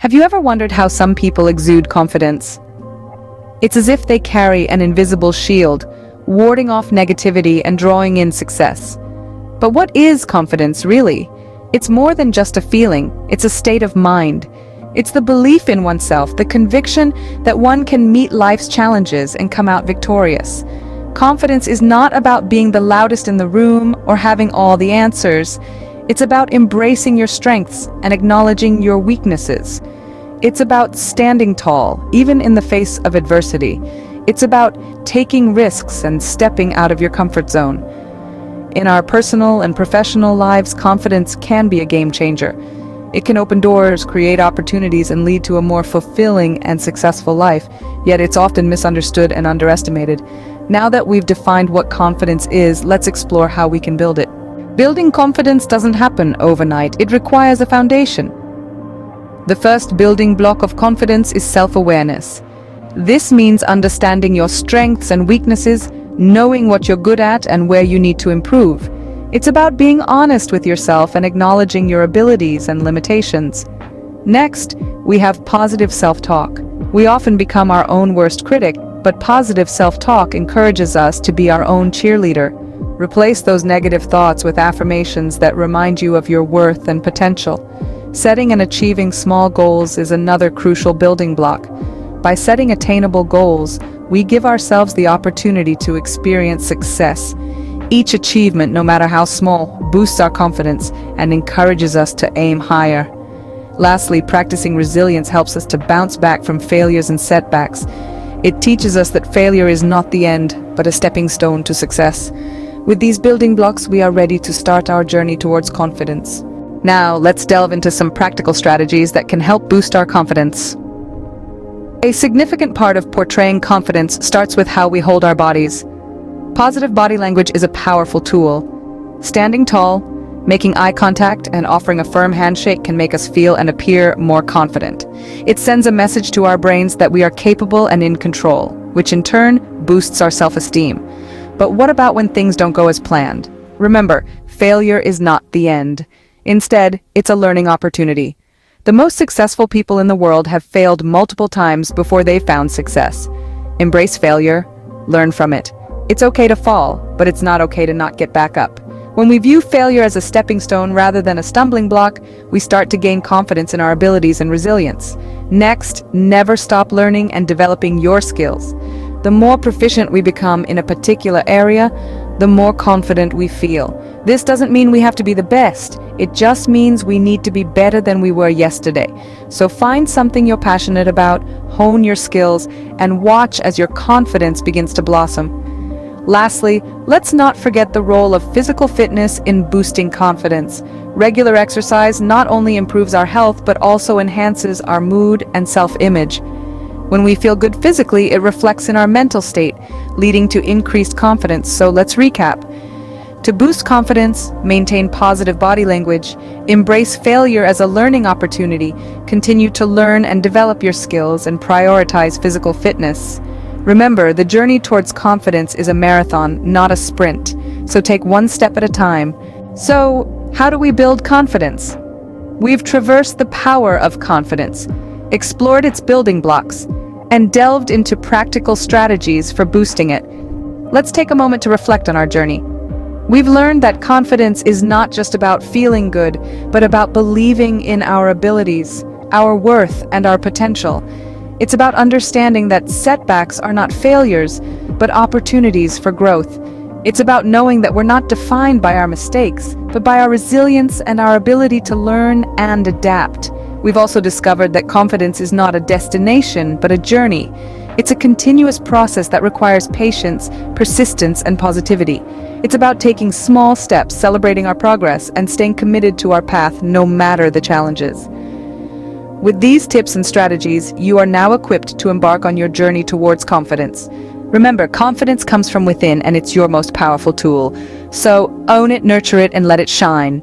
Have you ever wondered how some people exude confidence? It's as if they carry an invisible shield, warding off negativity and drawing in success. But what is confidence really? It's more than just a feeling, it's a state of mind. It's the belief in oneself, the conviction that one can meet life's challenges and come out victorious. Confidence is not about being the loudest in the room or having all the answers. It's about embracing your strengths and acknowledging your weaknesses. It's about standing tall, even in the face of adversity. It's about taking risks and stepping out of your comfort zone. In our personal and professional lives, confidence can be a game changer. It can open doors, create opportunities, and lead to a more fulfilling and successful life, yet it's often misunderstood and underestimated. Now that we've defined what confidence is, let's explore how we can build it. Building confidence doesn't happen overnight. It requires a foundation. The first building block of confidence is self-awareness. This means understanding your strengths and weaknesses, knowing what you're good at and where you need to improve. It's about being honest with yourself and acknowledging your abilities and limitations. Next, we have positive self-talk. We often become our own worst critic, but positive self-talk encourages us to be our own cheerleader. Replace those negative thoughts with affirmations that remind you of your worth and potential. Setting and achieving small goals is another crucial building block. By setting attainable goals, we give ourselves the opportunity to experience success. Each achievement, no matter how small, boosts our confidence and encourages us to aim higher. Lastly, practicing resilience helps us to bounce back from failures and setbacks. It teaches us that failure is not the end, but a stepping stone to success. With these building blocks, we are ready to start our journey towards confidence. Now, let's delve into some practical strategies that can help boost our confidence. A significant part of portraying confidence starts with how we hold our bodies. Positive body language is a powerful tool. Standing tall, making eye contact, and offering a firm handshake can make us feel and appear more confident. It sends a message to our brains that we are capable and in control, which in turn boosts our self-esteem. But what about when things don't go as planned? Remember, failure is not the end. Instead, it's a learning opportunity. The most successful people in the world have failed multiple times before they found success. Embrace failure, learn from it. It's okay to fall, but it's not okay to not get back up. When we view failure as a stepping stone rather than a stumbling block, we start to gain confidence in our abilities and resilience. Next, never stop learning and developing your skills. The more proficient we become in a particular area, the more confident we feel. This doesn't mean we have to be the best. It just means we need to be better than we were yesterday. So find something you're passionate about, hone your skills, and watch as your confidence begins to blossom. Lastly, let's not forget the role of physical fitness in boosting confidence. Regular exercise not only improves our health, but also enhances our mood and self-image. When we feel good physically, it reflects in our mental state, leading to increased confidence. So let's recap. To boost confidence, maintain positive body language, embrace failure as a learning opportunity, continue to learn and develop your skills, and prioritize physical fitness. Remember, the journey towards confidence is a marathon, not a sprint. So take one step at a time. So, how do we build confidence? We've traversed the power of confidence, explored its building blocks, and delved into practical strategies for boosting it. Let's take a moment to reflect on our journey. We've learned that confidence is not just about feeling good, but about believing in our abilities, our worth, and our potential. It's about understanding that setbacks are not failures, but opportunities for growth. It's about knowing that we're not defined by our mistakes, but by our resilience and our ability to learn and adapt. We've also discovered that confidence is not a destination, but a journey. It's a continuous process that requires patience, persistence, and positivity. It's about taking small steps, celebrating our progress, and staying committed to our path no matter the challenges. With these tips and strategies, you are now equipped to embark on your journey towards confidence. Remember, confidence comes from within, and it's your most powerful tool. So own it, nurture it, and let it shine.